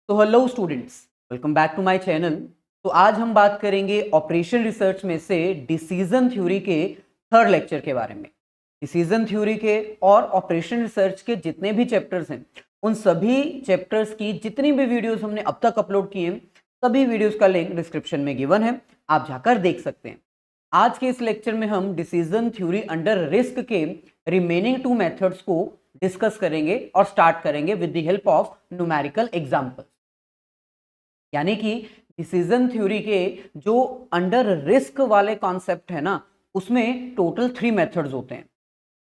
तो hello students, welcome back to my channel. तो आज हम बात करेंगे ऑपरेशन रिसर्च में से डिसीजन थ्योरी के थर्ड लेक्चर के बारे में। डिसीजन थ्योरी के और ऑपरेशन रिसर्च के जितने भी चैप्टर्स हैं, उन सभी चैप्टर्स की जितनी भी वीडियोस हमने अब तक अपलोड किए हैं, सभी वीडियोस का लिंक डिस्क्रिप्शन में गिवन है, आप जाकर देख सकते हैं। आज के इस लेक्चर में हम डिसीजन थ्योरी अंडर रिस्क के रिमेनिंग 2 मेथड्स को डिस्कस करेंगे और स्टार्ट करेंगे with the help of numerical example. यानी कि डिसीजन थ्योरी के जो अंडर रिस्क वाले कॉन्सेप्ट है ना, उसमें टोटल 3 मेथड्स होते हैं।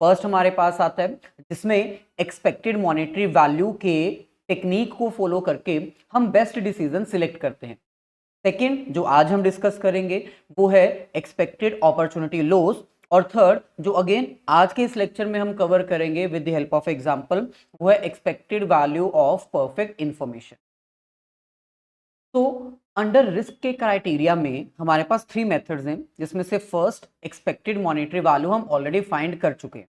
फर्स्ट हमारे पास आता है जिसमें एक्सपेक्टेड मॉनेटरी वैल्यू के टेक्निक को फॉलो करके हम बेस्ट डिसीजन सिलेक्ट करते हैं। सेकंड जो आज हम डिस्कस करेंगे वो है एक्सपेक्टेड अपॉर्चुनिटी लॉस। और थर्ड जो अगेन आज के इस लेक्चर में हम कवर करेंगे with the help of example, वो है expected value of perfect information. तो अंडर रिस्क के क्राइटेरिया में हमारे पास 3 मेथड्स हैं, जिसमें से फर्स्ट एक्सपेक्टेड मॉनेटरी वैल्यू हम ऑलरेडी फाइंड कर चुके हैं।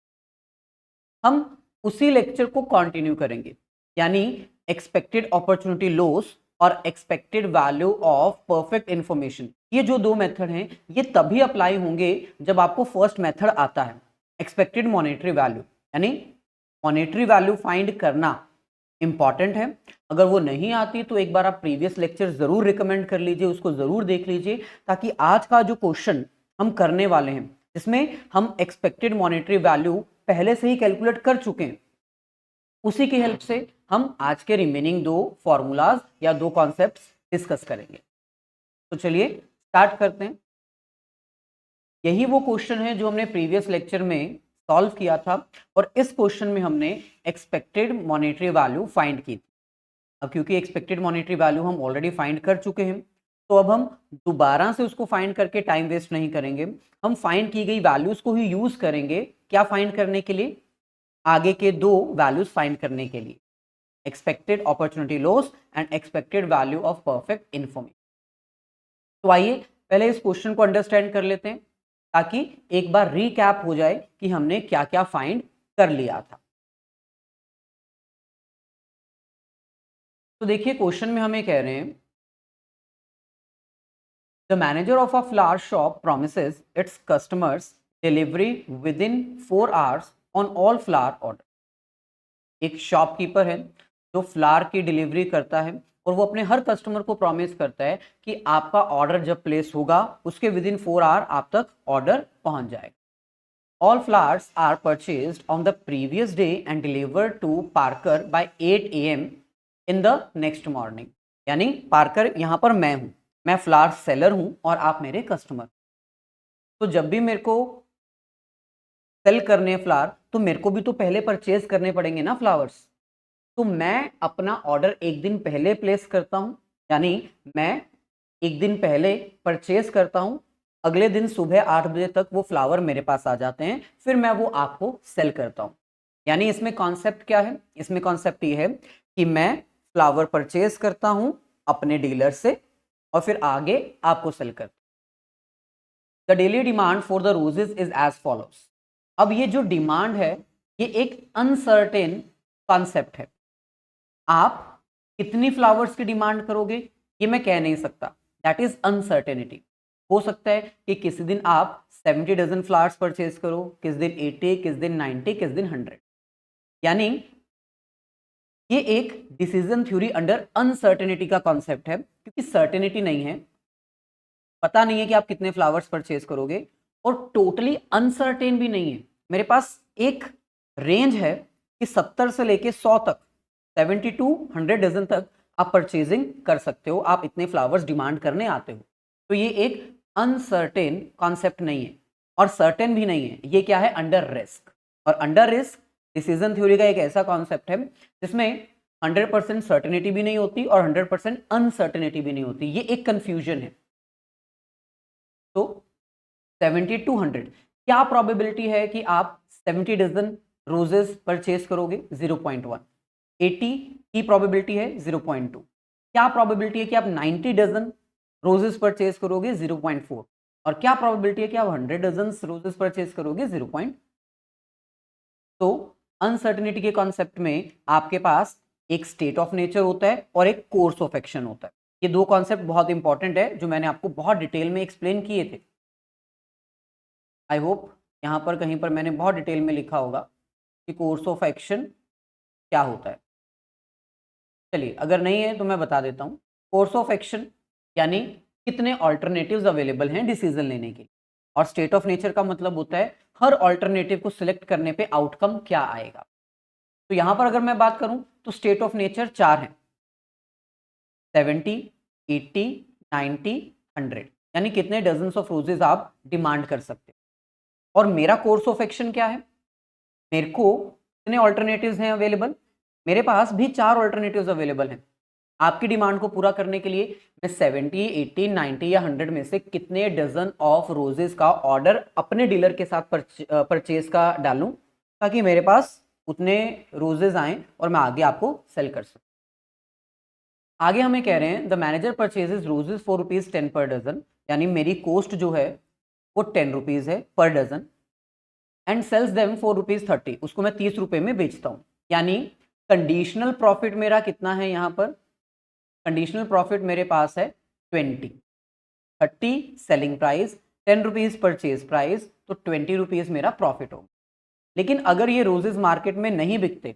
हम उसी लेक्चर को कंटिन्यू करेंगे, यानी एक्सपेक्टेड अपॉर्चुनिटी लॉस और expected value of perfect information. ये जो 2 मेथड हैं, ये तभी अप्लाई होंगे जब आपको फर्स्ट मेथड आता है, एक्सपेक्टेड मॉनेटरी वैल्यू, यानी मॉनेटरी वैल्यू फाइंड करना इंपॉर्टेंट है। अगर वो नहीं आती तो एक बार आप प्रीवियस लेक्चर जरूर रिकमेंड कर लीजिए, उसको जरूर देख लीजिए, ताकि आज का जो क्वेश्चन हम करने वाले हैं जिसमें हम एक्सपेक्टेड मॉनेटरी वैल्यू पहले से ही कैलकुलेट कर चुके हैं, उसी की हेल्प से हम आज के रिमेनिंग 2 फॉर्मूलाज या 2 कॉन्सेप्ट्स डिस्कस करेंगे। तो चलिए स्टार्ट करते हैं। यही वो क्वेश्चन है जो हमने प्रीवियस लेक्चर में सॉल्व किया था, और इस क्वेश्चन में हमने एक्सपेक्टेड मॉनेटरी वैल्यू फाइंड की थी। अब क्योंकि एक्सपेक्टेड मॉनेटरी वैल्यू हम ऑलरेडी फाइंड कर चुके हैं, तो अब हम दोबारा से उसको फाइंड करके टाइम वेस्ट नहीं करेंगे। हम फाइंड की गई वैल्यूज को ही यूज करेंगे, क्या फाइंड करने के लिए, आगे के 2 वैल्यूज फाइंड करने के लिए, expected opportunity loss and expected value of perfect information. तो आइए पहले इस क्वेश्चन को अंडरस्टैंड कर लेते हैं, ताकि एक बार रीकैप हो जाए कि हमने क्या क्या फाइंड कर लिया था। तो देखिए क्वेश्चन में हमें कह रहे हैं, the manager of a flower shop promises its customers delivery within 4 hours on all flower order। एक शॉपकीपर है जो फ्लावर की डिलीवरी करता है, और वो अपने हर कस्टमर को प्रॉमिस करता है कि आपका ऑर्डर जब प्लेस होगा उसके विद इन 4 आवर आप तक ऑर्डर पहुंच जाएगा। All flowers are purchased on the previous day and delivered to Parker by 8 AM in the next morning। यानी पार्कर यहाँ पर मैं हूँ, मैं फ्लावर सेलर हूँ और आप मेरे कस्टमर। तो जब भी मेरे को सेल करने हैं फ्लावर, तो मेरे को भी तो पहले परचेज करने पड़ेंगे ना फ्लावर्स। तो मैं अपना ऑर्डर एक दिन पहले प्लेस करता हूँ, यानी मैं एक दिन पहले परचेज करता हूँ, अगले दिन सुबह 8 बजे तक वो फ्लावर मेरे पास आ जाते हैं, फिर मैं वो आपको सेल करता हूँ। यानी इसमें कॉन्सेप्ट क्या है, इसमें कॉन्सेप्ट ये है कि मैं फ्लावर परचेज करता हूँ अपने डीलर से और फिर आगे आपको सेल करता हूँ। The daily demand for the roses is as follows. अब ये जो डिमांड है, ये एक अनसर्टेन कॉन्सेप्ट है। आप कितनी फ्लावर्स की डिमांड करोगे ये मैं कह नहीं सकता, दैट इज अनसर्टेनिटी। हो सकता है कि किसी दिन आप 70 डजन फ्लावर्स परचेज करो, किस दिन 80, किस दिन 90, किस दिन 100। यानी ये एक डिसीजन थ्योरी अंडर अनसर्टेनिटी का कॉन्सेप्ट है, क्योंकि सर्टेनिटी नहीं है, पता नहीं है कि आप कितने फ्लावर्स परचेज करोगे, और टोटली अनसर्टेन भी नहीं है। मेरे पास एक रेंज है कि 70 से लेके 100 तक, 70 टू 100 डजन तक आप परचेजिंग कर सकते हो, आप इतने फ्लावर्स डिमांड करने आते हो। तो ये एक अनसर्टेन कॉन्सेप्ट नहीं है और सर्टेन भी नहीं है, ये क्या है, अंडर रिस्क। और अंडर रिस्क डिसीजन थ्योरी का एक ऐसा कॉन्सेप्ट है जिसमें 100% सर्टेनिटी भी नहीं होती और 100% अनसर्टेनिटी भी नहीं होती, ये एक कंफ्यूजन है। तो 70 टू 100, क्या प्रोबेबिलिटी है कि आप 70 डजन रोजेस परचेज करोगे, 0.1। 80 की प्रोबेबिलिटी है, 0.2। क्या प्रोबेबिलिटी है कि आप 90 डजन रोजेस परचेज करोगे, 0.4। और क्या प्रोबेबिलिटी है कि आप 100 डजन रोजेस परचेज करोगे, 0. तो अनसर्टेनिटी के कॉन्सेप्ट में आपके पास एक स्टेट ऑफ नेचर होता है और एक कोर्स ऑफ एक्शन होता है। ये दो कॉन्सेप्ट बहुत इंपॉर्टेंट है जो मैंने आपको बहुत डिटेल में एक्सप्लेन किए थे। आई होप यहाँ पर कहीं पर मैंने बहुत डिटेल में लिखा होगा कि कोर्स ऑफ एक्शन क्या होता है। चलिए, अगर नहीं है तो मैं बता देता हूँ। कोर्स ऑफ एक्शन यानी कितने ऑल्टरनेटिव्स अवेलेबल हैं डिसीजन लेने के लिए, और स्टेट ऑफ नेचर का मतलब होता है हर ऑल्टरनेटिव को सिलेक्ट करने पे आउटकम क्या आएगा। तो यहां पर अगर मैं बात करूं तो स्टेट ऑफ नेचर 4 है, 70, 80, 90, 100, यानी कितने डजन्स ऑफ रोजेस आप डिमांड कर सकते हो। और मेरा कोर्स ऑफ एक्शन क्या है, मेरे को कितने ऑल्टरनेटिव्स हैं अवेलेबल, मेरे पास भी 4 ऑल्टरनेटिव्स अवेलेबल हैं। आपकी डिमांड को पूरा करने के लिए मैं 70, 80, 90 या 100 में से कितने डजन ऑफ रोजेस का ऑर्डर अपने डीलर के साथ परचेज का डालूं, ताकि मेरे पास उतने रोजेस आए और मैं आगे आपको सेल कर सकूं। आगे हमें कह रहे हैं the manager purchases roses for ₹10 per dozen, यानी मेरी कॉस्ट जो है वो ₹10 है per dozen, and sells them for ₹30, उसको मैं 30 रुपए में बेचता हूँ। यानी कंडीशनल प्रॉफिट मेरा कितना है, यहाँ पर कंडीशनल प्रॉफिट मेरे पास है 20, 30 सेलिंग प्राइस, ₹10 परचेज प्राइस, तो ₹20 मेरा प्रॉफिट होगा। लेकिन अगर ये रोजेस मार्केट में नहीं बिकते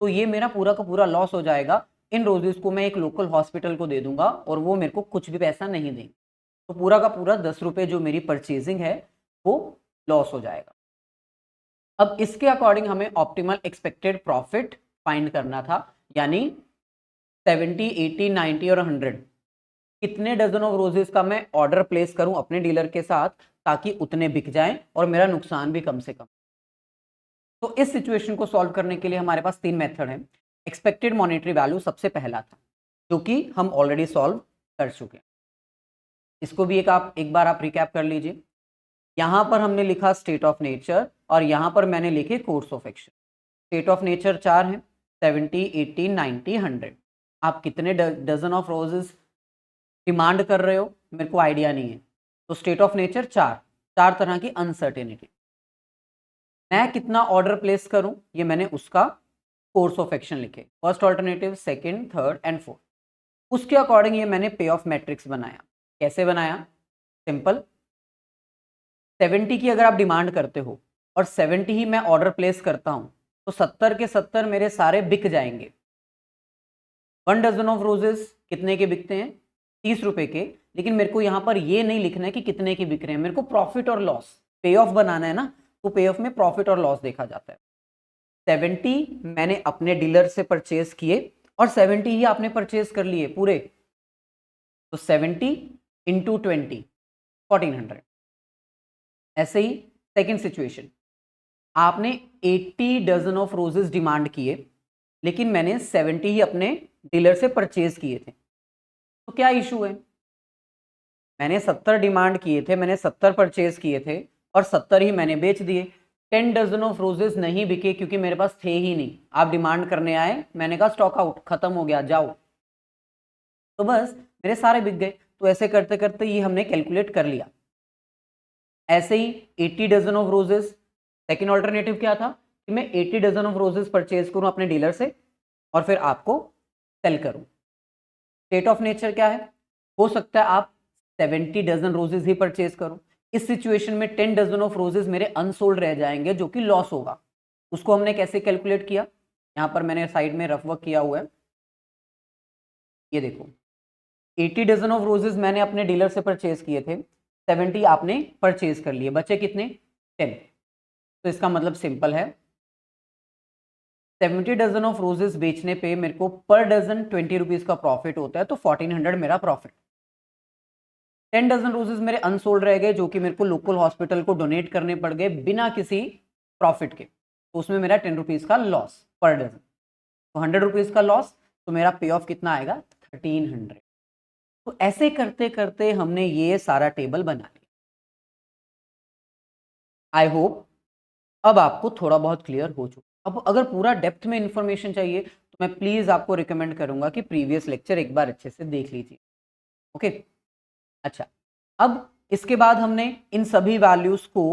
तो ये मेरा पूरा का पूरा लॉस हो जाएगा। इन रोजेस को मैं एक लोकल हॉस्पिटल को दे दूंगा और वो मेरे को कुछ भी पैसा नहीं देंगे, तो पूरा का पूरा ₹10 जो मेरी परचेजिंग है वो लॉस हो जाएगा। अब इसके अकॉर्डिंग हमें ऑप्टिमल एक्सपेक्टेड प्रॉफिट फाइंड करना था, यानी 70, 80, 90 और 100 कितने डजन ऑफ रोजेस का मैं ऑर्डर प्लेस करूं अपने डीलर के साथ, ताकि उतने बिक जाएं और मेरा नुकसान भी कम से कम। तो इस सिचुएशन को सॉल्व करने के लिए हमारे पास 3 मेथड हैं। एक्सपेक्टेड मॉनेटरी वैल्यू सबसे पहला था, जो कि हम ऑलरेडी सॉल्व कर चुके हैं। इसको भी एक बार आप रिकैप कर लीजिए। यहां पर हमने लिखा स्टेट ऑफ नेचर और यहां पर मैंने लिखे course of action. State of nature 4 हैं, 70, 80, 90, 100। आप कितने डजन ऑफ रोजेस डिमांड कर रहे हो मेरे को आइडिया नहीं है, तो स्टेट ऑफ नेचर 4 तरह की अनसर्टेनिटी। मैं कितना ऑर्डर प्लेस करूं, ये मैंने उसका कोर्स ऑफ एक्शन लिखे, first alternative, second, third and fourth. उसके अकॉर्डिंग ये मैंने पे ऑफ मैट्रिक्स बनाया। कैसे बनाया, सिंपल, 70 की अगर आप डिमांड करते हो और 70 ही मैं ऑर्डर प्लेस करता हूं, तो 70 के 70 मेरे सारे बिक जाएंगे। 1 डजन ऑफ रोजेस कितने के बिकते हैं, ₹30 के। लेकिन मेरे को यहां पर ये नहीं लिखना है कि कितने के बिक रहे हैं, मेरे को प्रॉफिट और लॉस, पे ऑफ बनाना है ना, तो पे ऑफ में प्रॉफिट और लॉस देखा जाता है। 70 मैंने अपने डीलर से परचेज किए और 70 ही आपने परचेज कर लिए पूरे, तो 70 इंटू 20, 1400। ऐसे ही सेकेंड सिचुएशन, आपने 80 डजन ऑफ रोजेस डिमांड किए, लेकिन मैंने 70 ही अपने डीलर से परचेज किए थे, तो क्या इशू है, मैंने 70 डिमांड किए थे, मैंने 70 परचेज किए थे और 70 ही मैंने बेच दिए। 10 डजन ऑफ रोजेस नहीं बिके क्योंकि मेरे पास थे ही नहीं। आप डिमांड करने आए, मैंने कहा स्टॉक आउट, खत्म हो गया, जाओ, तो बस मेरे सारे बिक गए। तो ऐसे करते करते ये हमने कैलकुलेट कर लिया। ऐसे ही 80 dozen of roses, second alternative क्या था कि मैं 80 डजन ऑफ रोजेस परचेज करूं अपने डीलर से और फिर आपको सेल करूं। स्टेट ऑफ नेचर क्या है, हो सकता है आप 70 डजन रोजेस ही परचेज करो। इस सिचुएशन में 10 डजन ऑफ रोजेस मेरे अनसोल्ड रह जाएंगे, जो कि लॉस होगा। उसको हमने कैसे कैलकुलेट किया, यहां पर मैंने साइड में रफ वर्क किया हुआ है, ये देखो। 80 डजन ऑफ रोजेस मैंने अपने डीलर से परचेज किए थे, 70 आपने परचेज कर लिए, बचे कितने, 10। तो इसका मतलब सिंपल है, 70 डजन ऑफ रोजेस बेचने पे मेरे को पर डजन ₹20 का प्रॉफिट होता है, तो 1400 मेरा प्रॉफिट। 10 डजन रोजेस मेरे अनसोल्ड रह गए, जो कि मेरे को लोकल हॉस्पिटल को डोनेट करने पड़ गए बिना किसी प्रॉफिट के, तो उसमें मेरा ₹10 का लॉस पर डजन, तो ₹100 का लॉस, तो मेरा पे ऑफ कितना आएगा, 1300। तो ऐसे करते करते हमने ये सारा टेबल बना लिया। आई होप अब आपको थोड़ा बहुत क्लियर हो चुका। अब अगर पूरा डेप्थ में इंफॉर्मेशन चाहिए तो मैं प्लीज आपको रिकमेंड करूंगा कि प्रीवियस लेक्चर एक बार अच्छे से देख लीजिए। ओके, अच्छा, अब इसके बाद हमने इन सभी वैल्यूज को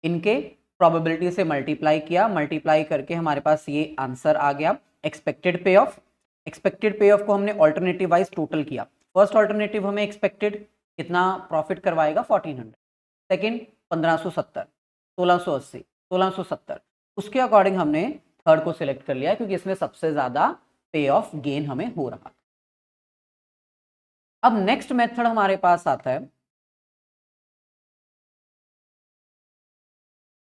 इनके प्रोबेबिलिटी से मल्टीप्लाई किया, मल्टीप्लाई करके हमारे पास ये आंसर आ गया। एक्सपेक्टेड पे ऑफ। एक्सपेक्टेड पे ऑफ को हमने ऑल्टरनेटिव वाइज टोटल किया। फर्स्ट ऑल्टरनेटिव हमें एक्सपेक्टेड कितना प्रॉफिट करवाएगा 1400, सेकेंड 1570, 1680, 1670, उसके अकॉर्डिंग हमने थर्ड को सिलेक्ट कर लिया क्योंकि इसमें सबसे ज्यादा पे ऑफ गेन हमें हो रहा था। अब नेक्स्ट मेथड हमारे पास आता है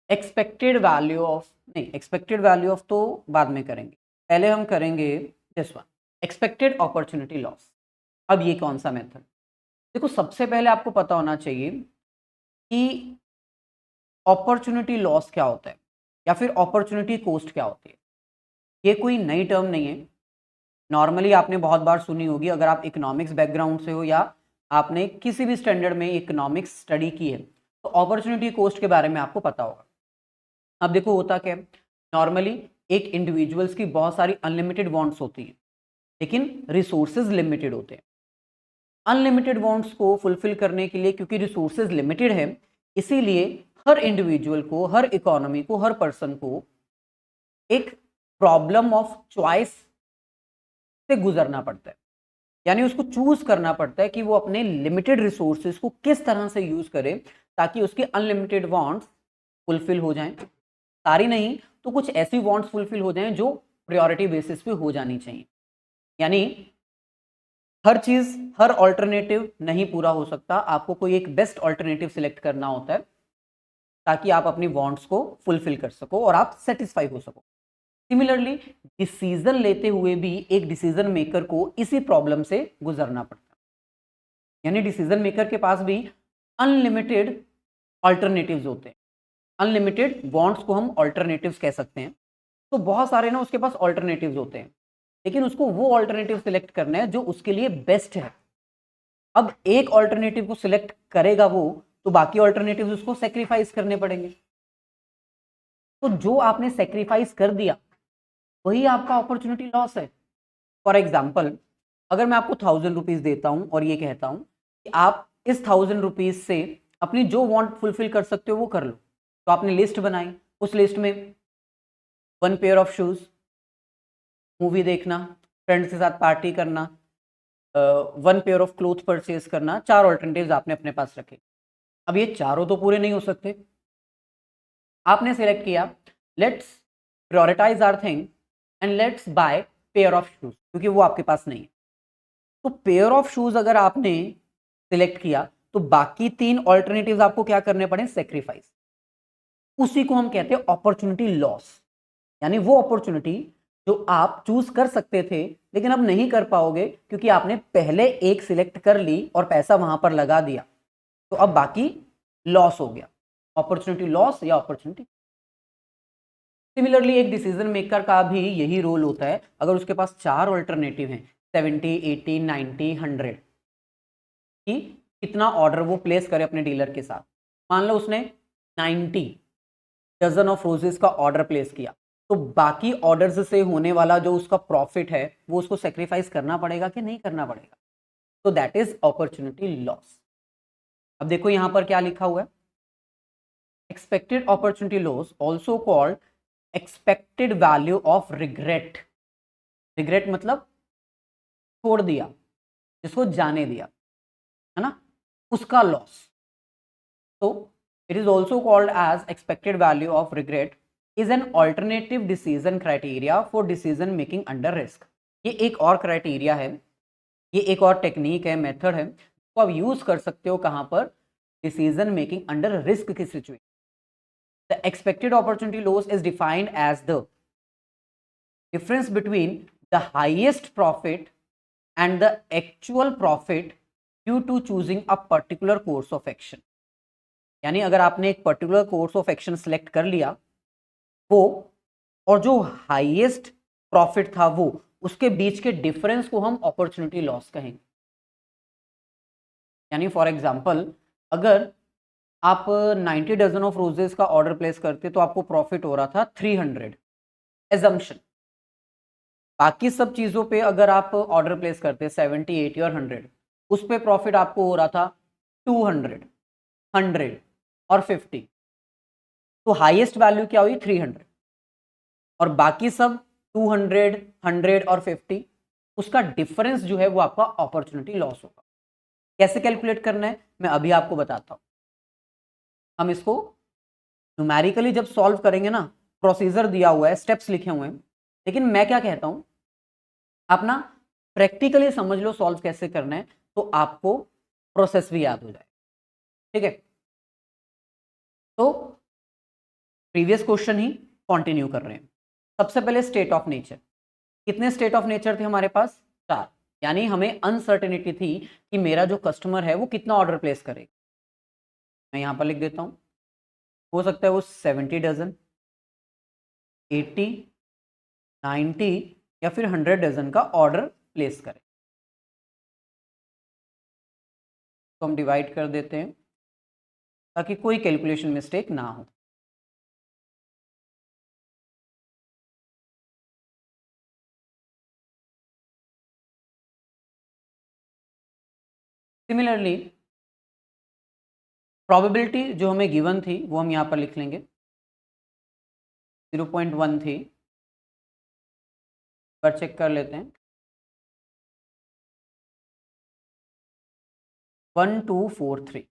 एक्सपेक्टेड वैल्यू ऑफ, नहीं एक्सपेक्टेड वैल्यू ऑफ तो बाद में करेंगे, पहले हम करेंगे this one, expected opportunity loss. अब ये कौन सा मेथड? देखो सबसे पहले आपको पता होना चाहिए कि अपॉर्चुनिटी लॉस क्या होता है या फिर अपॉर्चुनिटी कॉस्ट क्या होती है। ये कोई नई टर्म नहीं है, नॉर्मली आपने बहुत बार सुनी होगी। अगर आप इकोनॉमिक्स बैकग्राउंड से हो या आपने किसी भी स्टैंडर्ड में इकोनॉमिक्स स्टडी की है तो अपॉर्चुनिटी कॉस्ट के बारे में आपको पता होगा। अब देखो होता क्या है, नॉर्मली एक इंडिविजुअल्स की बहुत सारी अनलिमिटेड वांट्स होती हैं लेकिन रिसोर्सेज लिमिटेड होते हैं। अनलिमिटेड वांट्स को फुलफिल करने के लिए क्योंकि रिसोर्सेज लिमिटेड है, इसीलिए हर इंडिविजुअल को, हर इकोनॉमी को, हर पर्सन को एक प्रॉब्लम ऑफ चॉइस से गुजरना पड़ता है। यानी उसको चूज करना पड़ता है कि वो अपने लिमिटेड रिसोर्सेज को किस तरह से यूज करे ताकि उसके अनलिमिटेड वांट्स फुलफिल हो जाएं। सारी नहीं तो कुछ ऐसी वांट्स फुलफिल हो जाएं जो प्रायोरिटी बेसिस पे हो जानी चाहिए। यानी हर चीज, हर ऑल्टरनेटिव नहीं पूरा हो सकता, आपको कोई एक बेस्ट ऑल्टरनेटिव सिलेक्ट करना होता है ताकि आप अपनी वांट्स को फुलफिल कर सको और आप सेटिस्फाई हो सको। सिमिलरली डिसीजन लेते हुए भी एक डिसीजन मेकर को इसी प्रॉब्लम से गुजरना पड़ता है। यानी डिसीजन मेकर के पास भी अनलिमिटेड ऑल्टरनेटिव्स होते हैं। अनलिमिटेड वांट्स को हम ऑल्टरनेटिव्स कह सकते हैं। तो बहुत सारे ना उसके पास ऑल्टरनेटिव्स होते हैं लेकिन उसको वो ऑल्टरनेटिव सिलेक्ट करना है जो उसके लिए बेस्ट है। अब एक ऑल्टरनेटिव को सिलेक्ट करेगा वो तो बाकी ऑल्टरनेटिव्स उसको सेक्रीफाइस करने पड़ेंगे। तो जो आपने सेक्रीफाइस कर दिया वही आपका अपॉर्चुनिटी लॉस है। फॉर एग्जाम्पल, अगर मैं आपको 1000 रुपीज देता हूं और ये कहता हूं कि आप इस 1000 रुपीज से अपनी जो वांट फुलफिल कर सकते हो वो कर लो, तो आपने लिस्ट बनाई, उस लिस्ट में 1 पेयर ऑफ शूज, मूवी देखना, फ्रेंड्स के साथ पार्टी करना, 1 पेयर ऑफ क्लोथ परचेज करना, 4 ऑल्टरनेटिव्स आपने अपने पास रखे। अब ये चारों तो पूरे नहीं हो सकते, आपने सिलेक्ट किया let's prioritise our thing and let's buy pair of shoes, क्योंकि वो आपके पास नहीं है। तो पेयर ऑफ शूज अगर आपने सिलेक्ट किया तो बाकी 3 ऑल्टरनेटिव्स आपको क्या करने पड़े? सेक्रीफाइस। उसी को हम कहते हैं अपॉर्चुनिटी लॉस। यानी वो अपॉर्चुनिटी जो आप चूज कर सकते थे लेकिन अब नहीं कर पाओगे क्योंकि आपने पहले एक सिलेक्ट कर ली और पैसा वहां पर लगा दिया, तो अब बाकी लॉस हो गया। अपॉर्चुनिटी लॉस या अपॉर्चुनिटी। सिमिलरली एक डिसीजन मेकर का भी यही रोल होता है। अगर उसके पास 4 ऑल्टरनेटिव हैं 70, 80, 90, 100 कि कितना ऑर्डर वो प्लेस करे अपने डीलर के साथ। मान लो उसने 90 डजन ऑफ रोजेस का ऑर्डर प्लेस किया, तो बाकी ऑर्डर्स से होने वाला जो उसका प्रॉफिट है वो उसको सेक्रीफाइस करना पड़ेगा कि नहीं करना पड़ेगा? तो दैट इज अपॉर्चुनिटी लॉस। अब देखो यहां पर क्या लिखा हुआ है, expected opportunity loss also called expected value of regret. Regret मतलब छोड़ दिया, जिसको जाने दिया, है ना, उसका लॉस। तो it is also called as expected value of regret is an alternative decision criteria for decision making under risk. ये एक और क्राइटेरिया है, ये एक और टेक्निक है, मेथड है, तो आप यूज कर सकते हो कहां पर? डिसीजन मेकिंग अंडर रिस्क की situation. The expected opportunity loss is defined as the difference between the highest profit and the actual profit due to choosing a particular course of action। यानी अगर आपने एक particular course of action select कर लिया वो, और जो highest profit था वो, उसके बीच के डिफरेंस को हम अपॉर्चुनिटी लॉस कहेंगे। यानी फॉर एग्जांपल, अगर आप 90 डजन ऑफ रोजेस का ऑर्डर प्लेस करते तो आपको प्रॉफिट हो रहा था 300 एजम्पशन। बाकी सब चीजों पे अगर आप ऑर्डर प्लेस करते 70, 80 और 100, उस पे प्रॉफिट आपको हो रहा था 200, 100 और 50। तो हाईएस्ट वैल्यू क्या हुई? 300। और बाकी सब 200, 100 और 50, उसका डिफरेंस जो है वो आपका अपॉर्चुनिटी लॉस होगा। कैसे कैलकुलेट करना है मैं अभी आपको बताता हूं। हम इसको न्यूमेरिकली जब सॉल्व करेंगे ना, प्रोसीजर दिया हुआ है, स्टेप्स लिखे हुए हैं, लेकिन मैं क्या कहता हूं, आप ना प्रैक्टिकली समझ लो सॉल्व कैसे करना है, तो आपको प्रोसेस भी याद हो जाए। ठीक है, तो प्रीवियस क्वेश्चन ही कंटिन्यू कर रहे हैं। सबसे पहले स्टेट ऑफ नेचर, कितने स्टेट ऑफ नेचर थे हमारे पास? 4। यानी हमें अनसर्टेनिटी थी कि मेरा जो कस्टमर है वो कितना ऑर्डर प्लेस करेगा। मैं यहां पर लिख देता हूं, हो सकता है वो 70 डजन, 80, 90 या फिर 100 डजन का ऑर्डर प्लेस करें। तो हम डिवाइड कर देते हैं ताकि कोई कैलकुलेशन मिस्टेक ना हो। सिमिलरली प्रोबेबिलिटी जो हमें गिवन थी वो हम यहां पर लिख लेंगे, 0.1 थी, पर चेक कर लेते हैं, 1243।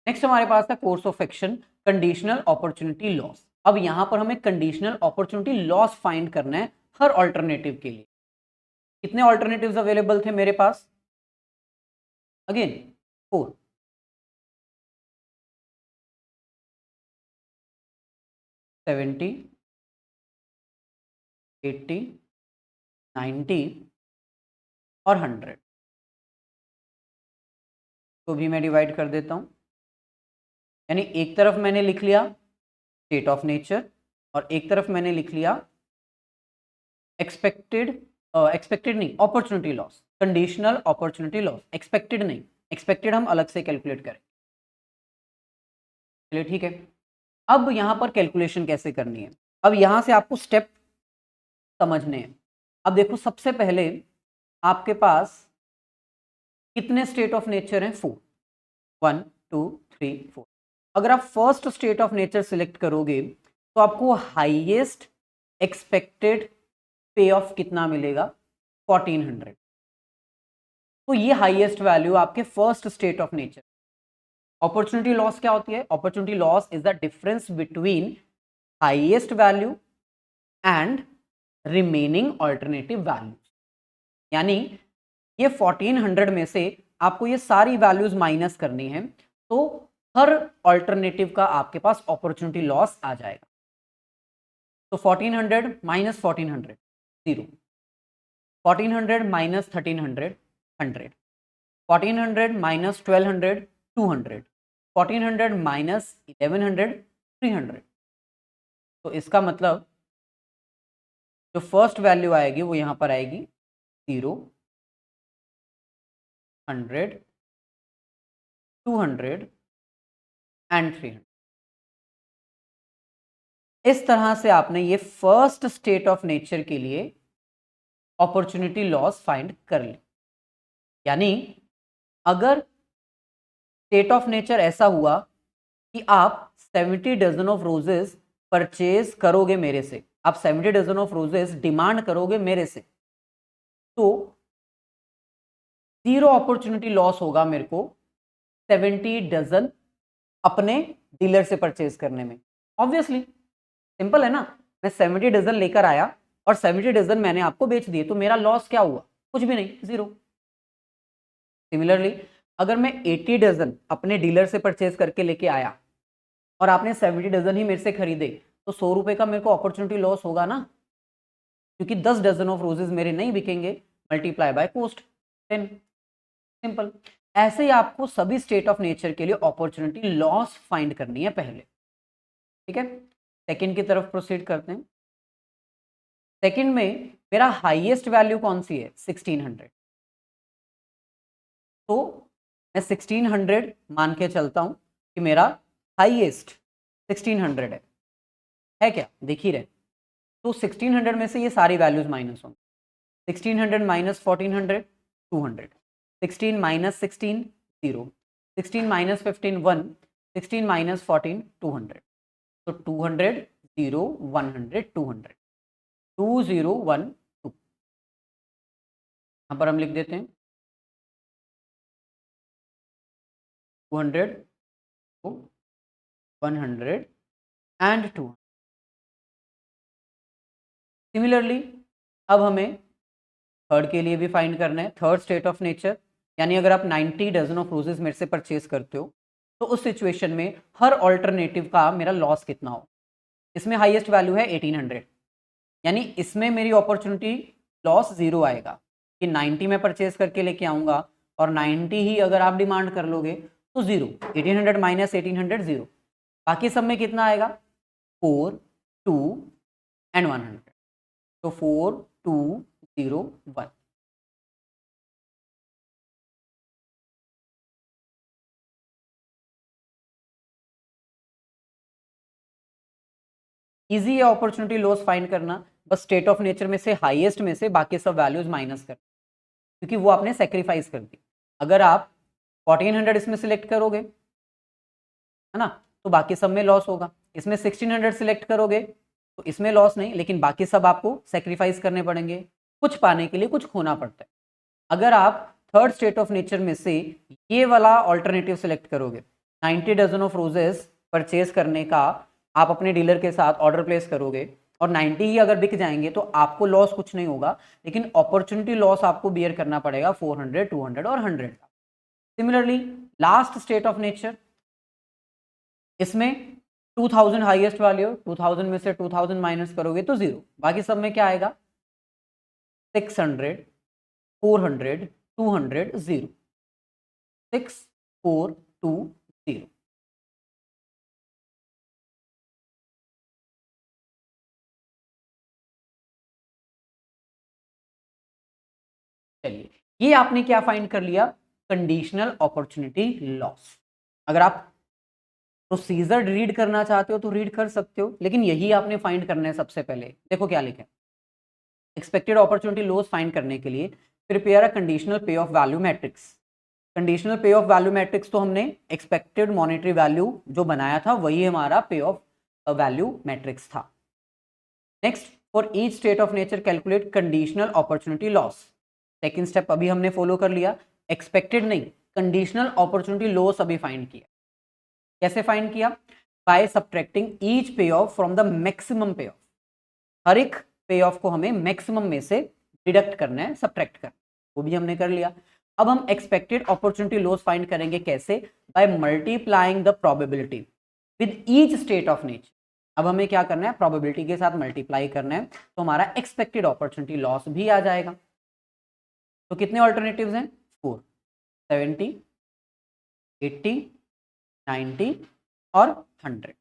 नेक्स्ट हमारे पास है course of action, conditional opportunity loss. अब यहां पर हमें कंडीशनल अपॉर्चुनिटी लॉस फाइंड करना है हर ऑल्टरनेटिव के लिए। कितने ऑल्टरनेटिव्स अवेलेबल थे मेरे पास? अगेन 4। 70, 80, 90 और 100 को भी मैं डिवाइड कर देता हूं। यानी एक तरफ मैंने लिख लिया स्टेट ऑफ नेचर और एक तरफ मैंने लिख लिया एक्सपेक्टेड नहीं, opportunity loss, conditional opportunity loss. Expected नहीं, एक्सपेक्टेड हम अलग से कैलकुलेट करें। चलिए ठीक है, अब यहां पर कैलकुलेशन कैसे करनी है, अब यहां से आपको स्टेप समझने हैं। अब देखो सबसे पहले आपके पास कितने स्टेट ऑफ नेचर हैं? 4, 1 2 3 4। अगर आप first state of nature select करोगे तो आपको हाईएस्ट एक्सपेक्टेड पे ऑफ कितना मिलेगा? 1400। तो ये हाईएस्ट वैल्यू आपके first state of nature. Opportunity loss क्या होती है? Opportunity loss is the difference between highest value and remaining alternative value. यानी ये 1400 में से आपको ये सारी वैल्यूज माइनस करनी है, तो हर ऑल्टरनेटिव का आपके पास अपॉर्चुनिटी लॉस आ जाएगा। तो 1400 माइनस 1400 0, 1400 माइनस 1300 100, 1400 माइनस 1200 200, 1400 माइनस 1100 300। तो इसका मतलब जो फर्स्ट वैल्यू आएगी वो यहां पर आएगी 0, 100, 200 एंड 300। इस तरह से आपने ये फर्स्ट स्टेट ऑफ नेचर के लिए अपॉर्चुनिटी लॉस फाइंड कर ली। यानी अगर स्टेट ऑफ नेचर ऐसा हुआ कि आप 70 डजन ऑफ रोजेस परचेज करोगे मेरे से, आप 70 डजन ऑफ रोजेस डिमांड करोगे मेरे से, तो 0 अपॉर्चुनिटी लॉस होगा मेरे को 70 डजन अपने डीलर से परचेज करने में। ऑब्वियसली सिंपल है ना, मैं 70 डजन लेकर आया और 70 डजन मैंने आपको बेच दिए, तो मेरा लॉस क्या हुआ? कुछ भी नहीं, 0। सिमिलरली अगर मैं 80 डजन अपने डीलर से परचेज करके लेके आया और आपने 70 डजन ही मेरे से खरीदे, तो 100 रुपए का मेरे को अपॉर्चुनिटी लॉस होगा ना, क्योंकि 10 डजन ऑफ रोजेज मेरे नहीं बिकेंगे, मल्टीप्लाई बाय कॉस्ट 10। सिंपल। ऐसे ही आपको सभी स्टेट ऑफ नेचर के लिए अपॉर्चुनिटी लॉस फाइंड करनी है पहले। ठीक है, सेकंड की तरफ प्रोसीड करते हैं। सेकंड में मेरा हाईएस्ट वैल्यू कौन सी है? 1600। तो मैं 1600 मान के चलता हूं कि मेरा हाईएस्ट 1600 है क्या? देख ही रहे। तो 1600 में से ये सारी वैल्यूज माइनस होंगी। 1600 माइनस 1400 200, 16 माइनस 16 0, 16 माइनस 15 1, 16 माइनस 14 200, तो 200 0 100 200 2012, यहाँ पर हम लिख देते हैं 200 100 एंड 200। सिमिलरली अब हमें थर्ड के लिए भी फाइंड करना है, थर्ड स्टेट ऑफ नेचर, यानी अगर आप 90 डजन ऑफ रोजेस मेरे से परचेज करते हो तो उस सिचुएशन में हर ऑल्टरनेटिव का मेरा लॉस कितना हो। इसमें हाईएस्ट वैल्यू है 1800, यानी इसमें मेरी अपॉर्चुनिटी लॉस 0 आएगा कि 90 में परचेज करके लेके आऊंगा और 90 ही अगर आप डिमांड कर लोगे तो 0, 1800 माइनस 1800 0, बाकी सब में कितना आएगा 4 2 एंड 100, तो 4 2 0 1। इजी है अपॉर्चुनिटी लॉस फाइंड करना, बस स्टेट ऑफ नेचर में से हाईएस्ट में से बाकी सब वैल्यूज माइनस कर, क्योंकि वो आपने सेक्रीफाइस कर दी। अगर आप 1400 इसमें सिलेक्ट करोगे है ना, तो बाकी सब में लॉस होगा। इसमें 1600 सिलेक्ट करोगे तो इसमें लॉस नहीं, लेकिन बाकी सब आपको सेक्रीफाइस करने पड़ेंगे। कुछ पाने के लिए कुछ खोना पड़ता है। अगर आप थर्ड स्टेट ऑफ नेचर में से ये वाला ऑल्टरनेटिव सिलेक्ट करोगे, 90 डजन ऑफ रोजेस परचेज करने का आप अपने डीलर के साथ ऑर्डर प्लेस करोगे और 90 ही अगर बिक जाएंगे तो आपको लॉस कुछ नहीं होगा, लेकिन अपॉर्चुनिटी लॉस आपको बियर करना पड़ेगा 400 200 और 100 का। Similarly last state of nature, इसमें 2000 हाईएस्ट वैल्यू, 2000 में से 2000 माइनस करोगे तो 0, बाकी सब में क्या आएगा 600 400 200 0, 6 4 2 0। चलिए, ये आपने क्या फाइंड कर लिया, कंडीशनल अपॉर्चुनिटी लॉस। अगर आप प्रोसीजर रीड करना चाहते हो तो रीड कर सकते हो, लेकिन यही आपने फाइंड करना है सबसे पहले। देखो क्या लिखा है, एक्सपेक्टेड अपॉर्चुनिटी लॉस फाइंड करने के लिए प्रिपेयर अ कंडीशनल पे ऑफ वैल्यू मैट्रिक्स। कंडीशनल पे ऑफ वैल्यू मैट्रिक्स तो हमने एक्सपेक्टेड मॉनेटरी वैल्यू जो बनाया था वही हमारा पे ऑफ वैल्यू मैट्रिक्स था। Next, for each state of nature calculate conditional opportunity loss. Second step अभी हमने फॉलो कर लिया, एक्सपेक्टेड नहीं, कंडीशनल अपॉर्चुनिटी लॉस अभी फाइंड किया। कैसे फाइंड किया, बाय सब्ट्रैक्टिंग ईच पे ऑफ फ्रॉम द मैक्सिमम पे ऑफ। हर एक पे ऑफ को हमें मैक्सिमम में से डिडक्ट करना है, सब्ट्रैक्ट करना, वो भी हमने कर लिया। अब हम एक्सपेक्टेड अपॉर्चुनिटी लॉस फाइंड करेंगे, कैसे, by multiplying the probability with each state of nature. अब हमें क्या करना है, प्रोबेबिलिटी के साथ मल्टीप्लाई करना है, तो हमारा एक्सपेक्टेड अपॉर्चुनिटी लॉस भी आ जाएगा। तो कितने ऑल्टरनेटिव्स हैं, 4, 70 80 90 और 100।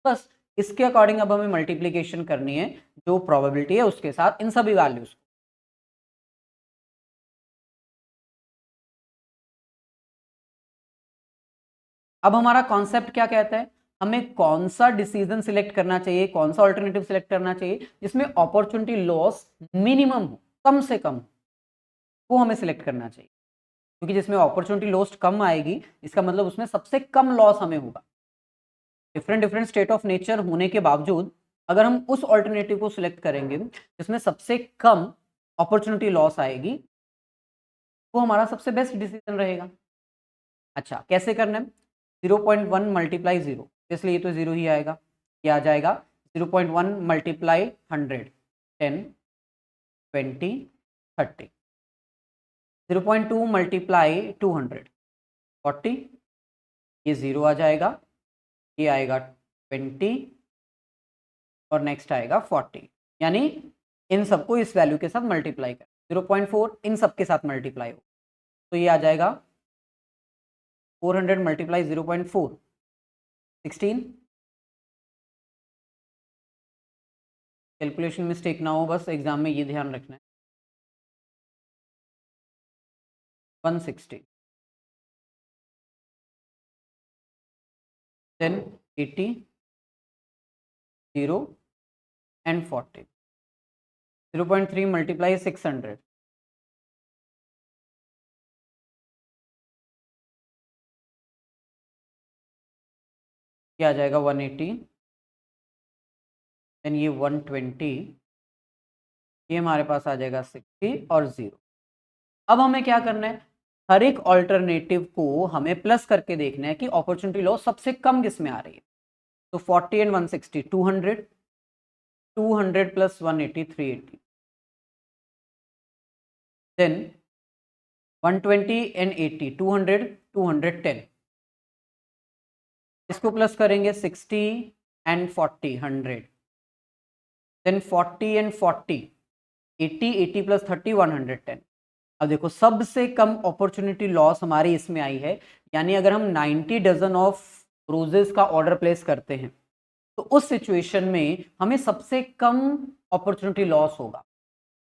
बस इसके अकॉर्डिंग अब हमें मल्टीप्लीकेशन करनी है जो प्रोबेबिलिटी है उसके साथ इन सभी वैल्यूज। अब हमारा कॉन्सेप्ट क्या कहता है, हमें कौन सा डिसीजन सिलेक्ट करना चाहिए, कौन सा ऑल्टरनेटिव सिलेक्ट करना चाहिए जिसमें अपॉर्चुनिटी लॉस मिनिमम हो, कम से कम, वो हमें सिलेक्ट करना चाहिए। क्योंकि जिसमें अपॉर्चुनिटी लॉस कम आएगी इसका मतलब उसमें सबसे कम लॉस हमें होगा। Different different state of nature होने के बावजूद अगर हम उस ऑल्टरनेटिव को सिलेक्ट करेंगे जिसमें सबसे कम अपॉर्चुनिटी लॉस आएगी, वो हमारा सबसे बेस्ट डिसीजन रहेगा। अच्छा, कैसे करना है, 0.1 मल्टीप्लाई 0, इसलिए ये तो 0 ही आएगा। ये आ जाएगा 0.1 मल्टीप्लाई 100, 10 20 30, 0.2 मल्टीप्लाई 200, 40, ये 0 आ जाएगा, ये आएगा 20 और नेक्स्ट आएगा 40, यानी इन सबको इस वैल्यू के साथ मल्टीप्लाई कर, 0.4 इन सब के साथ मल्टीप्लाई हो, तो ये आ जाएगा 400 मल्टीप्लाई 0.4 16। कैलकुलेशन मिस्टेक ना हो, बस एग्जाम में ये ध्यान रखना है, 160 10 80 0 एंड 40, 0.3 मल्टीप्लाई 600 ये आ जाएगा 180, देन ये 120, ये हमारे पास आ जाएगा 60 और 0। अब हमें क्या करना है, हर एक ऑल्टरनेटिव को हमें प्लस करके देखना है कि अपॉर्चुनिटी लॉस सबसे कम किस में आ रही है। तो 40 एंड 160 200, 200 प्लस 180 380, देन 120 एंड 80 200 210, इसको प्लस करेंगे 60 एंड 40 100, देन 40 एंड 40 80 80 प्लस 30 110। अब देखो सबसे कम अपॉर्चुनिटी लॉस हमारी इसमें आई है, यानी अगर हम 90 डजन ऑफ रोजेस का ऑर्डर प्लेस करते हैं तो उस सिचुएशन में हमें सबसे कम अपॉर्चुनिटी लॉस होगा,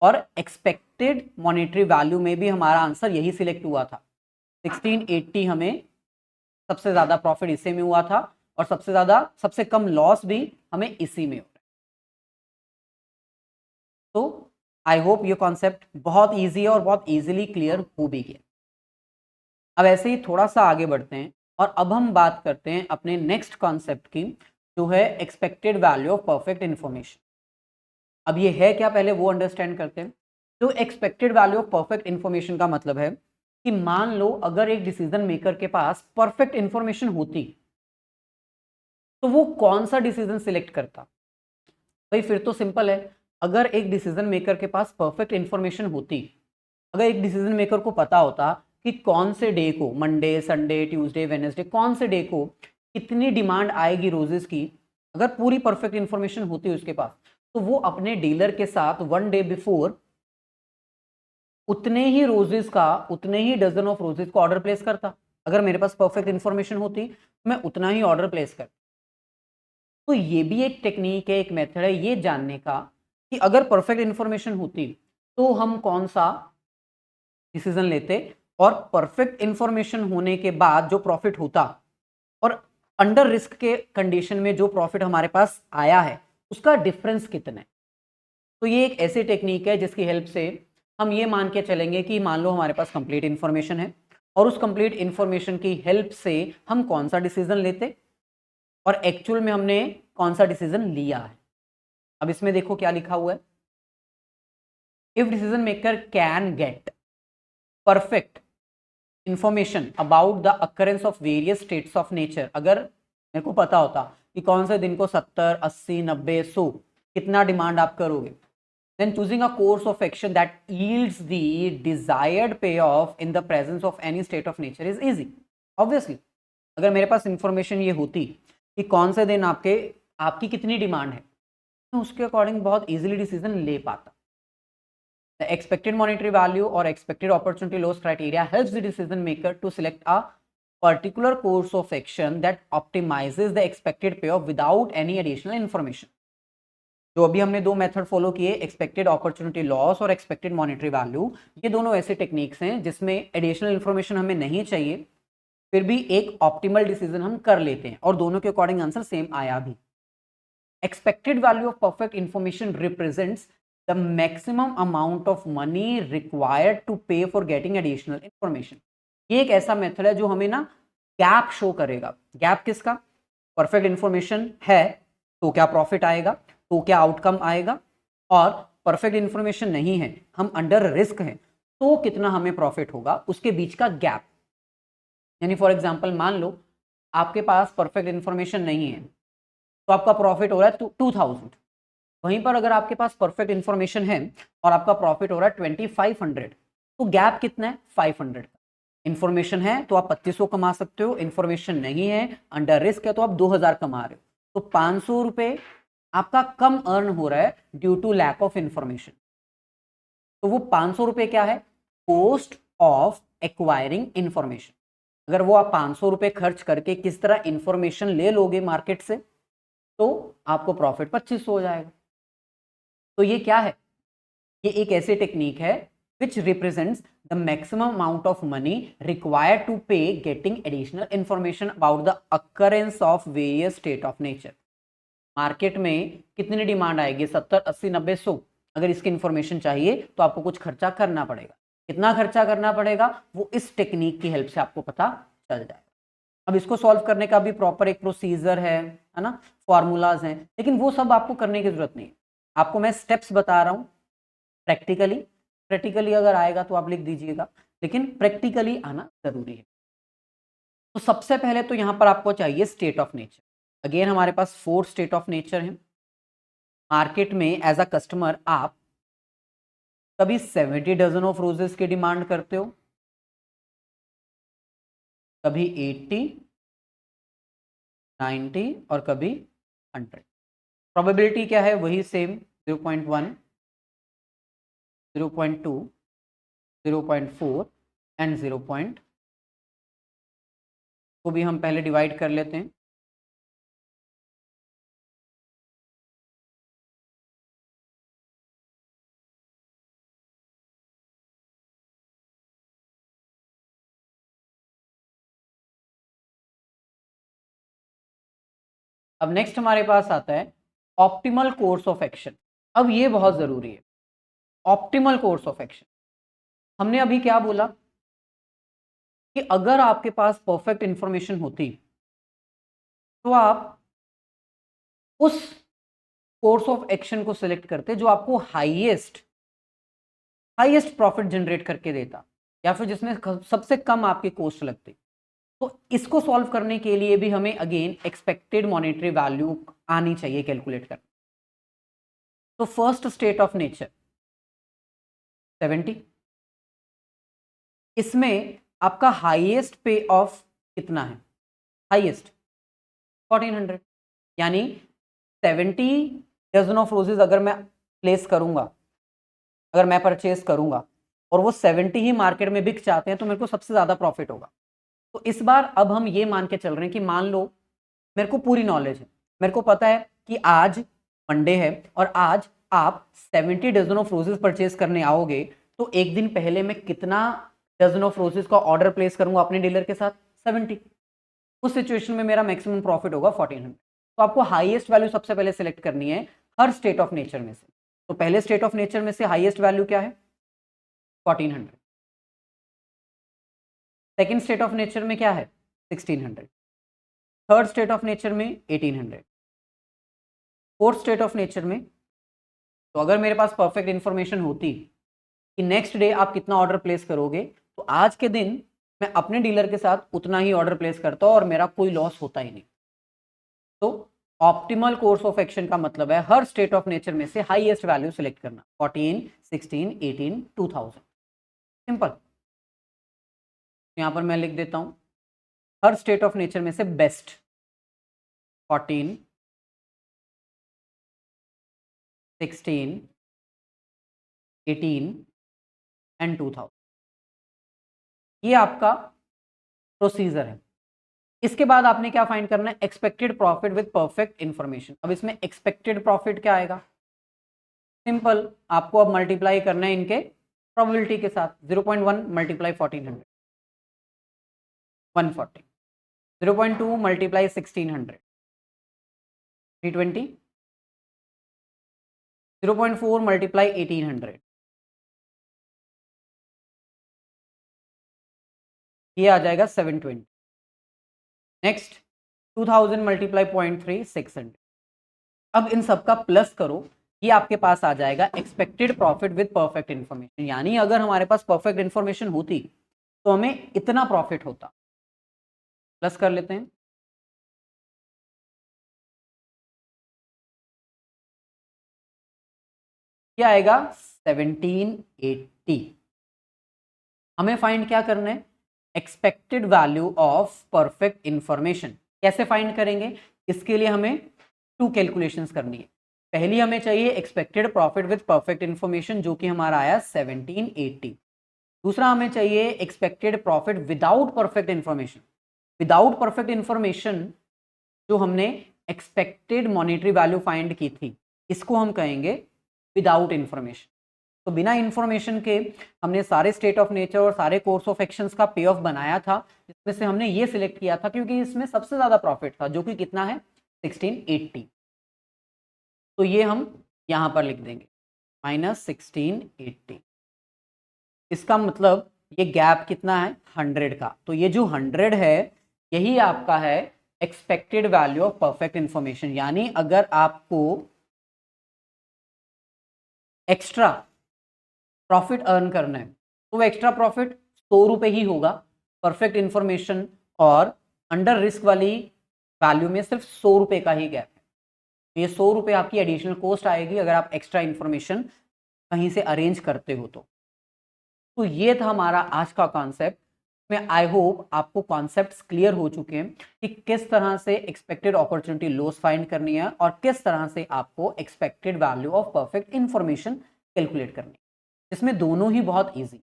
और एक्सपेक्टेड मॉनेटरी वैल्यू में भी हमारा आंसर यही सिलेक्ट हुआ था। 1680 हमें सबसे ज्यादा प्रॉफिट इसी में हुआ था, और सबसे कम लॉस भी हमें इसी में हो रहा है। तो आई होप ये कॉन्सेप्ट बहुत इजी है और बहुत इजीली क्लियर हो भी गया। अब ऐसे ही थोड़ा सा आगे बढ़ते हैं और अब हम बात करते हैं अपने नेक्स्ट कॉन्सेप्ट की, जो है expected value of perfect information. अब ये है क्या, पहले वो अंडरस्टैंड करते हैं। तो expected value of perfect information का मतलब है कि मान लो अगर एक डिसीजन मेकर के पास परफेक्ट इंफॉर्मेशन होती तो वो कौन सा डिसीजन सिलेक्ट करता। भाई फिर तो सिंपल है, अगर एक डिसीजन मेकर के पास परफेक्ट इंफॉर्मेशन होती, अगर एक डिसीजन मेकर को पता होता कि कौन से डे को, मंडे संडे ट्यूसडे वेडनेसडे, कौन से डे को कितनी डिमांड आएगी रोजेस की, अगर पूरी परफेक्ट इंफॉर्मेशन होती उसके पास, तो वो अपने डीलर के साथ 1 डे बिफोर उतने ही रोजेस का, उतने ही डजन ऑफ रोजेस को ऑर्डर प्लेस करता। अगर मेरे पास परफेक्ट इंफॉर्मेशन होती मैं उतना ही ऑर्डर प्लेस करता। तो ये भी एक टेक्निक है, एक मेथड है ये जानने का कि अगर परफेक्ट इंफॉर्मेशन होती तो हम कौन सा डिसीजन लेते, और परफेक्ट इंफॉर्मेशन होने के बाद जो प्रॉफिट होता और अंडर रिस्क के कंडीशन में जो प्रॉफिट हमारे पास आया है उसका डिफरेंस कितना है। तो ये एक ऐसी टेक्निक है जिसकी हेल्प से हम ये मान के चलेंगे कि मान लो हमारे पास कंप्लीट इंफॉर्मेशन है और उस कंप्लीट इंफॉर्मेशन की हेल्प से हम कौन सा डिसीजन लेते और एक्चुअल में हमने कौन सा डिसीजन लिया है। अब इसमें देखो क्या लिखा हुआ है, if decision maker can get perfect information about the occurrence of various states of nature. अगर मेरे को पता होता कि कौन से दिन को 70 80 90 100 कितना डिमांड आप करोगे, then choosing a course of action that yields the desired payoff in the presence of any state of nature is easy. Obviously, अगर मेरे पास इंफॉर्मेशन ये होती कि कौन से दिन आपकी कितनी डिमांड है, तो उसके अकॉर्डिंग बहुत इजीली डिसीजन ले पाता। The expected monetary value or expected opportunity loss criteria helps the decision maker to select a particular course of action that optimizes the expected payoff without any additional information. तो अभी हमने दो method follow किए, expected opportunity loss और expected monetary value. ये दोनों ऐसे techniques हैं जिसमें एडिशनल इंफॉर्मेशन हमें नहीं चाहिए, फिर भी एक ऑप्टिमल डिसीजन हम कर लेते हैं और दोनों के अकॉर्डिंग आंसर सेम आया भी। Expected value of perfect information represents the maximum amount of money required to pay for getting additional information. ये एक ऐसा मेथड है जो हमें ना गैप शो करेगा। गैप किसका, परफेक्ट इंफॉर्मेशन है तो क्या प्रॉफिट आएगा, तो क्या आउटकम आएगा, और परफेक्ट इंफॉर्मेशन नहीं है, हम अंडर रिस्क हैं, तो कितना हमें प्रॉफिट होगा, उसके बीच का गैप। यानी फॉर एग्जांपल मान लो आपके पास परफेक्ट इंफॉर्मेशन नहीं है तो आपका प्रॉफिट हो रहा है 2000, वहीं पर अगर आपके पास परफेक्ट इंफॉर्मेशन है और आपका प्रॉफिट हो रहा है 2500, तो गैप कितना है 500 का। इंफॉर्मेशन है तो आप 2500 कमा सकते हो, इंफॉर्मेशन नहीं है अंडर रिस्क है तो आप 2000 कमा रहे हो, तो 500 रुपए आपका कम अर्न हो रहा है due to lack of information. तो वो 500 रुपए क्या है, कॉस्ट ऑफ एक्वायरिंग इंफॉर्मेशन। अगर वो आप 500 रुपए खर्च करके किस तरह इंफॉर्मेशन ले लोगे मार्केट से, तो आपको प्रॉफिट 2500 हो जाएगा। तो ये क्या है, ये एक ऐसी टेक्निक है which represents the maximum amount of money required to pay getting additional information about the occurrence of various state of nature. Market में कितनी डिमांड आएगी, 70 80 90 100, अगर इसकी इंफॉर्मेशन चाहिए तो आपको कुछ खर्चा करना पड़ेगा। कितना खर्चा करना पड़ेगा वो इस टेक्निक की हेल्प से आपको पता चल जाएगा। अब इसको सॉल्व करने का भी प्रॉपर एक प्रोसीजर है ना, फॉर्मूलाज हैं, लेकिन वो सब आपको करने की जरूरत नहीं है। आपको मैं स्टेप्स बता रहा हूँ प्रैक्टिकली अगर आएगा तो आप लिख दीजिएगा, लेकिन प्रैक्टिकली आना जरूरी है। तो सबसे पहले तो यहां पर आपको चाहिए स्टेट ऑफ नेचर। अगेन हमारे पास 4 स्टेट ऑफ नेचर है। मार्केट में एज अ कस्टमर आप कभी 70 डजन ऑफ रोजेस की डिमांड करते हो, कभी 80, 90 और कभी 100। प्रोबेबिलिटी क्या है, वही सेम 0.1, 0.2, 0.4 एंड 0. को भी हम पहले डिवाइड कर लेते हैं। अब नेक्स्ट हमारे पास आता है ऑप्टिमल कोर्स ऑफ एक्शन। अब ये बहुत जरूरी है, ऑप्टिमल कोर्स ऑफ एक्शन। हमने अभी क्या बोला कि अगर आपके पास परफेक्ट इंफॉर्मेशन होती तो आप उस कोर्स ऑफ एक्शन को सिलेक्ट करते जो आपको हाईएस्ट प्रॉफिट जनरेट करके देता, या फिर जिसमें सबसे कम आपकी कॉस्ट लगती। तो इसको सॉल्व करने के लिए भी हमें अगेन एक्सपेक्टेड मॉनेटरी वैल्यू आनी चाहिए कैलकुलेट करना। तो फर्स्ट स्टेट ऑफ नेचर 70, इसमें आपका हाईएस्ट पे ऑफ कितना है, हाईएस्ट 1400, यानी 70 डजन ऑफ रोजेज अगर मैं प्लेस करूंगा, अगर मैं परचेज करूंगा और वो 70 ही मार्केट में बिक जाते हैं तो मेरे को सबसे ज्यादा प्रॉफिट होगा। तो इस बार अब हम ये मान के चल रहे हैं कि मान लो मेरे को पूरी नॉलेज है, मेरे को पता है कि आज मंडे है और आज आप 70 डजन ऑफ रोजेस परचेज करने आओगे, तो एक दिन पहले मैं कितना डजन ऑफ रोजेस का ऑर्डर प्लेस करूंगा अपने डीलर के साथ, 70। उस सिचुएशन में मेरा मैक्सिमम प्रॉफिट होगा 1400। तो आपको हाईएस्ट वैल्यू सबसे पहले सिलेक्ट करनी है हर स्टेट ऑफ नेचर में से। तो पहले स्टेट ऑफ नेचर में से हाईएस्ट वैल्यू क्या है, 1400। सेकेंड स्टेट ऑफ नेचर में क्या है, 1600। थर्ड स्टेट ऑफ नेचर में 1800। फोर्थ स्टेट ऑफ नेचर में, तो अगर मेरे पास परफेक्ट इंफॉर्मेशन होती कि नेक्स्ट डे आप कितना ऑर्डर प्लेस करोगे, तो आज के दिन मैं अपने डीलर के साथ उतना ही ऑर्डर प्लेस करता हूं और मेरा कोई लॉस होता ही नहीं। तो ऑप्टिमल कोर्स ऑफ एक्शन का मतलब है हर स्टेट ऑफ नेचर में से हाईएस्ट वैल्यू सिलेक्ट करना, 14, 16, 18, 2000। सिंपल। यहां पर मैं लिख देता हूं हर स्टेट ऑफ नेचर में से बेस्ट 14, 16, 18 एंड 2000। ये आपका प्रोसीजर है। इसके बाद आपने क्या फाइंड करना है, expected profit with perfect information. अब इसमें एक्सपेक्टेड प्रॉफिट क्या आएगा, सिंपल, आपको अब मल्टीप्लाई करना है इनके प्रोबेबिलिटी के साथ। 0.1 मल्टीप्लाई 1400, 140। 0.2 मल्टीप्लाई 1600, 320। 0.4 मल्टीप्लाई 1800, ये आ जाएगा 720। Next 2000 multiply 0.3, 600। अब इन सबका प्लस करो, ये आपके पास आ जाएगा expected profit with perfect information. यानी अगर हमारे पास परफेक्ट इंफॉर्मेशन होती तो हमें इतना प्रॉफिट होता। प्लस कर लेते हैं, क्या आएगा 1780। हमें फाइंड क्या करना है, expected value of perfect information. कैसे फाइंड करेंगे, इसके लिए हमें 2 कैलकुलेशंस करनी है। पहली हमें चाहिए expected profit with perfect information, जो कि हमारा आया 1780। दूसरा हमें चाहिए expected profit without perfect information. Without perfect information जो हमने एक्सपेक्टेड मॉनेटरी वैल्यू फाइंड की थी, इसको हम कहेंगे विदाउट इंफॉर्मेशन। तो बिना इंफॉर्मेशन के हमने सारे स्टेट ऑफ नेचर और सारे कोर्स ऑफ एक्शंस का पे ऑफ बनाया था, जिसमें से हमने ये सिलेक्ट किया था क्योंकि इसमें सबसे ज्यादा प्रॉफिट था, जो कि कितना है 1680। तो ये हम यहां पर लिख देंगे -1680। इसका मतलब ये गैप कितना है 100 का। तो ये जो 100 है यही आपका है expected value of perfect information. यानी अगर आपको एक्स्ट्रा प्रॉफिट अर्न करना है तो वो एक्स्ट्रा प्रॉफिट 100 रुपये ही होगा परफेक्ट इंफॉर्मेशन और अंडर रिस्क वाली वैल्यू में सिर्फ 100 रुपये का ही गैप है। ये 100 रुपये आपकी एडिशनल कॉस्ट आएगी अगर आप एक्स्ट्रा इंफॉर्मेशन कहीं से अरेंज करते हो तो ये था हमारा आज का कॉन्सेप्ट में। आई होप आपको कॉन्सेप्ट्स क्लियर हो चुके हैं कि किस तरह से एक्सपेक्टेड अपॉर्चुनिटी लॉस फाइंड करनी है और किस तरह से आपको expected value of perfect information calculate करनी है, इसमें दोनों ही बहुत ईजी।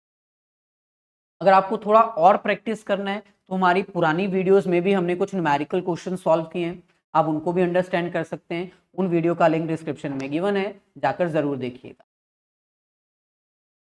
अगर आपको थोड़ा और प्रैक्टिस करना है तो हमारी पुरानी वीडियोस में भी हमने कुछ न्यूमेरिकल क्वेश्चन सॉल्व किए हैं, आप उनको भी अंडरस्टैंड कर सकते हैं। उन वीडियो का लिंक डिस्क्रिप्शन में गिवन है, जाकर जरूर देखिएगा।